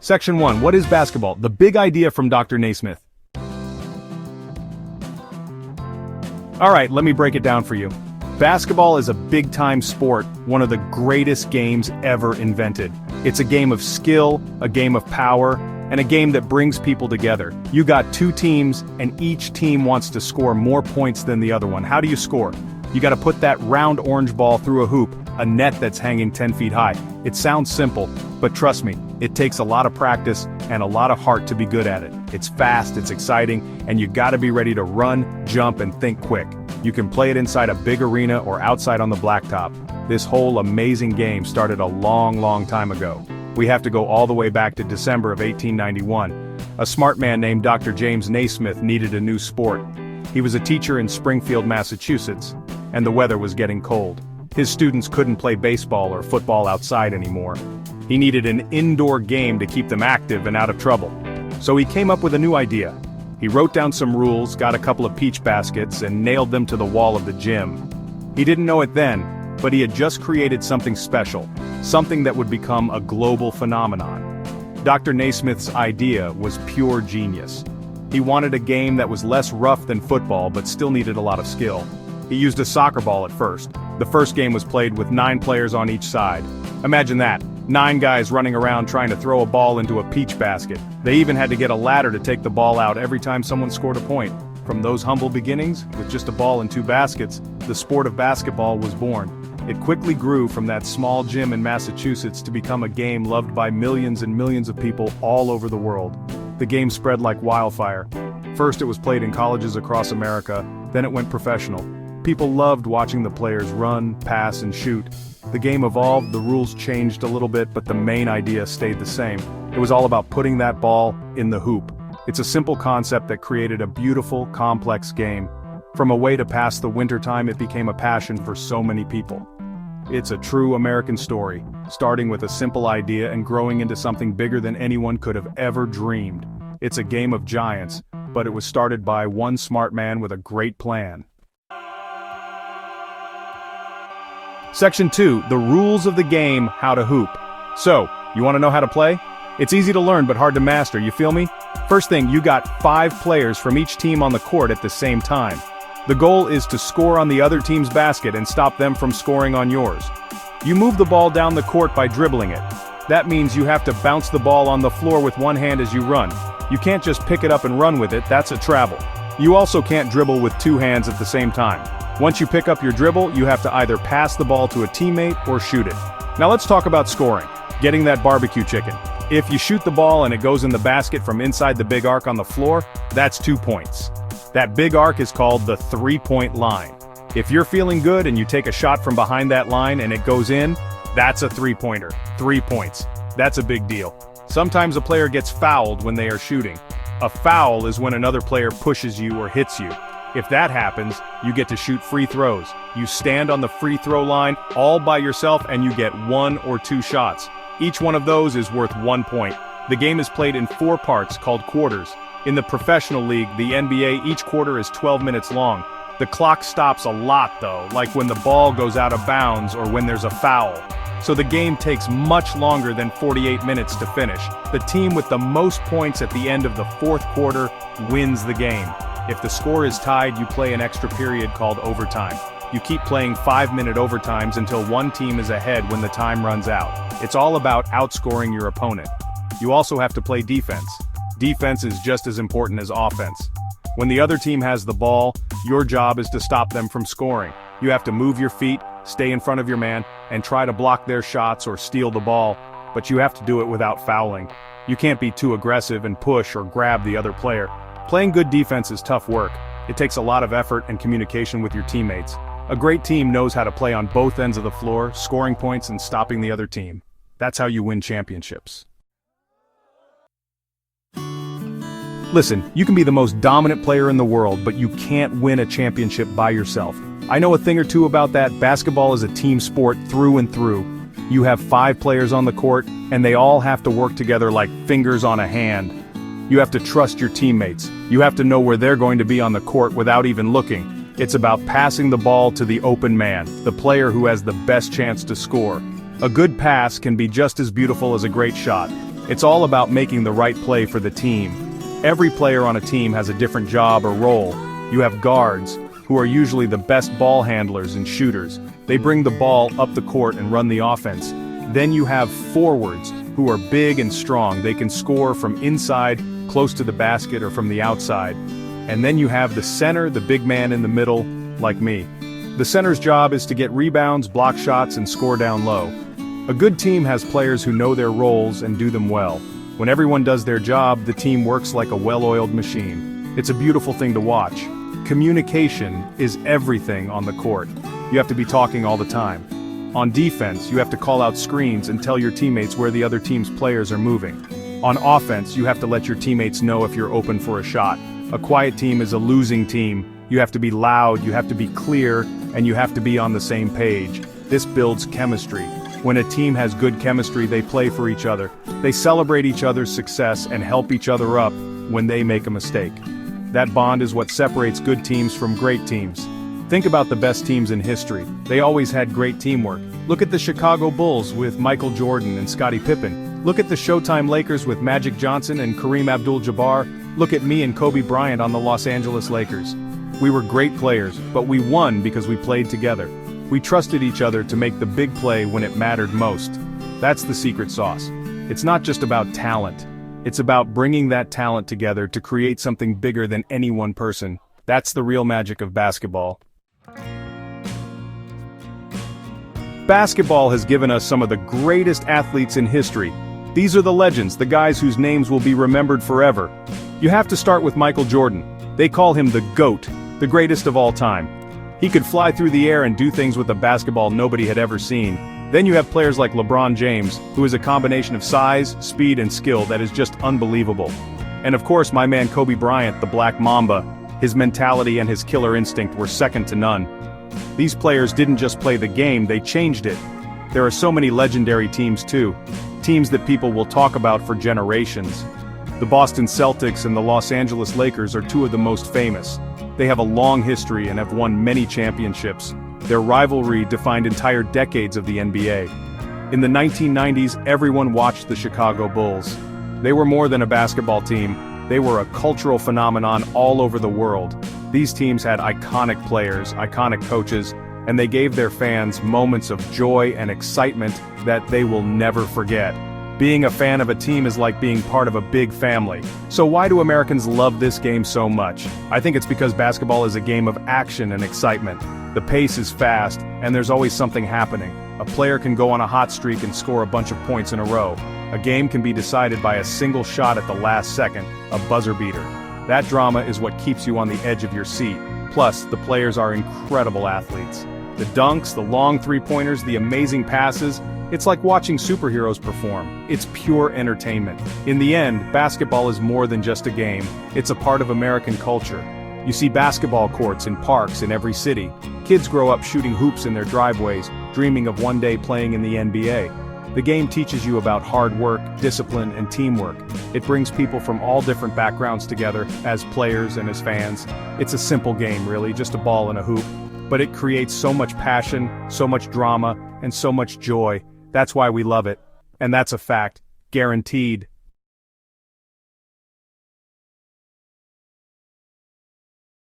Section 1. What is basketball? The big idea from Dr. Naismith. Alright, let me break it down for you. Basketball is a big-time sport, one of the greatest games ever invented. It's a game of skill, a game of power, and a game that brings people together. You got two teams, and each team wants to score more points than the other one. How do you score? You gotta put that round orange ball through a hoop, a net that's hanging 10 feet high. It sounds simple, but trust me, it takes a lot of practice and a lot of heart to be good at it. It's fast, it's exciting, and you gotta be ready to run, jump, and think quick. You can play it inside a big arena or outside on the blacktop. This whole amazing game started a long time ago. We have to go all the way back to December of 1891. A smart man named Dr. James Naismith needed a new sport. He was a teacher in Springfield, Massachusetts, and the weather was getting cold. His students couldn't play baseball or football outside anymore. He needed an indoor game to keep them active and out of trouble. So he came up with a new idea. He wrote down some rules, got a couple of peach baskets, and nailed them to the wall of the gym. He didn't know it then, but he had just created something special, something that would become a global phenomenon. Dr. Naismith's idea was pure genius. He wanted a game that was less rough than football but still needed a lot of skill. He used a soccer ball at first. The first game was played with 9 players on each side. Imagine that, 9 guys running around trying to throw a ball into a peach basket. They even had to get a ladder to take the ball out every time someone scored a point. From those humble beginnings, with just a ball and 2 baskets, the sport of basketball was born. It quickly grew from that small gym in Massachusetts to become a game loved by millions and millions of people all over the world. The game spread like wildfire. First it was played in colleges across America, then it went professional. People loved watching the players run, pass, and shoot. The game evolved, the rules changed a little bit, but the main idea stayed the same. It was all about putting that ball in the hoop. It's a simple concept that created a beautiful, complex game. From a way to pass the wintertime, it became a passion for so many people. It's a true American story, starting with a simple idea and growing into something bigger than anyone could have ever dreamed. It's a game of giants, but it was started by one smart man with a great plan. Section 2, the rules of the game, how to hoop. So, you want to know how to play? It's easy to learn but hard to master, you feel me? First thing, you got 5 players from each team on the court at the same time. The goal is to score on the other team's basket and stop them from scoring on yours. You move the ball down the court by dribbling it. That means you have to bounce the ball on the floor with one hand as you run. You can't just pick it up and run with it, that's a travel. You also can't dribble with 2 hands at the same time. Once you pick up your dribble, you have to either pass the ball to a teammate or shoot it. Now let's talk about scoring, getting that barbecue chicken. If you shoot the ball and it goes in the basket from inside the big arc on the floor, that's 2 points. That big arc is called the 3-point line. If you're feeling good and you take a shot from behind that line and it goes in, that's a 3-pointer, 3 points. That's a big deal. Sometimes a player gets fouled when they are shooting. A foul is when another player pushes you or hits you. If that happens, you get to shoot free throws. You stand on the free throw line all by yourself and you get 1 or 2 shots. Each one of those is worth 1 point. The game is played in 4 parts called quarters. In the professional league, the NBA, each quarter is 12 minutes long. The clock stops a lot though, like when the ball goes out of bounds or when there's a foul. So the game takes much longer than 48 minutes to finish. The team with the most points at the end of the 4th quarter wins the game. If the score is tied, you play an extra period called overtime. You keep playing 5-minute overtimes until one team is ahead when the time runs out. It's all about outscoring your opponent. You also have to play defense. Defense is just as important as offense. When the other team has the ball, your job is to stop them from scoring. You have to move your feet, stay in front of your man, and try to block their shots or steal the ball, but you have to do it without fouling. You can't be too aggressive and push or grab the other player. Playing good defense is tough work. It takes a lot of effort and communication with your teammates. A great team knows how to play on both ends of the floor, scoring points and stopping the other team. That's how you win championships. Listen, you can be the most dominant player in the world, but you can't win a championship by yourself. I know a thing or two about that. Basketball is a team sport through and through. You have 5 players on the court, and they all have to work together like fingers on a hand. You have to trust your teammates. You have to know where they're going to be on the court without even looking. It's about passing the ball to the open man, the player who has the best chance to score. A good pass can be just as beautiful as a great shot. It's all about making the right play for the team. Every player on a team has a different job or role. You have guards, who are usually the best ball handlers and shooters. They bring the ball up the court and run the offense. Then you have forwards, who are big and strong. They can score from inside, close to the basket, or from the outside. And then you have the center, the big man in the middle, like me. The center's job is to get rebounds, block shots, and score down low. A good team has players who know their roles and do them well. When everyone does their job, the team works like a well-oiled machine. It's a beautiful thing to watch. Communication is everything on the court. You have to be talking all the time. On defense, you have to call out screens and tell your teammates where the other team's players are moving. On offense, you have to let your teammates know if you're open for a shot. A quiet team is a losing team. You have to be loud, you have to be clear, and you have to be on the same page. This builds chemistry. When a team has good chemistry, they play for each other. They celebrate each other's success and help each other up when they make a mistake. That bond is what separates good teams from great teams. Think about the best teams in history. They always had great teamwork. Look at the Chicago Bulls with Michael Jordan and Scottie Pippen. Look at the Showtime Lakers with Magic Johnson and Kareem Abdul-Jabbar. Look at me and Kobe Bryant on the Los Angeles Lakers. We were great players, but we won because we played together. We trusted each other to make the big play when it mattered most. That's the secret sauce. It's not just about talent. It's about bringing that talent together to create something bigger than any one person. That's the real magic of basketball. Basketball has given us some of the greatest athletes in history. These are the legends, the guys whose names will be remembered forever. You have to start with Michael Jordan. They call him the GOAT, the greatest of all time. He could fly through the air and do things with a basketball nobody had ever seen. Then you have players like LeBron James, who is a combination of size, speed, and skill that is just unbelievable. And of course, my man Kobe Bryant, the Black Mamba. His mentality and his killer instinct were second to none. These players didn't just play the game, they changed it. There are so many legendary teams too. Teams that people will talk about for generations. The Boston Celtics and the Los Angeles Lakers are two of the most famous. They have a long history and have won many championships. Their rivalry defined entire decades of the NBA. In the 1990s, everyone watched the Chicago Bulls. They were more than a basketball team. They were a cultural phenomenon all over the world. These teams had iconic players, iconic coaches, and they gave their fans moments of joy and excitement that they will never forget. Being a fan of a team is like being part of a big family. So why do Americans love this game so much? I think it's because basketball is a game of action and excitement. The pace is fast, and there's always something happening. A player can go on a hot streak and score a bunch of points in a row. A game can be decided by a single shot at the last second, a buzzer beater. That drama is what keeps you on the edge of your seat. Plus, the players are incredible athletes. The dunks, the long three-pointers, the amazing passes, it's like watching superheroes perform. It's pure entertainment. In the end, basketball is more than just a game. It's a part of American culture. You see basketball courts in parks in every city. Kids grow up shooting hoops in their driveways, dreaming of one day playing in the NBA. The game teaches you about hard work, discipline, and teamwork. It brings people from all different backgrounds together, as players and as fans. It's a simple game, really, just a ball and a hoop. But it creates so much passion, so much drama, and so much joy. That's why we love it. And that's a fact. Guaranteed.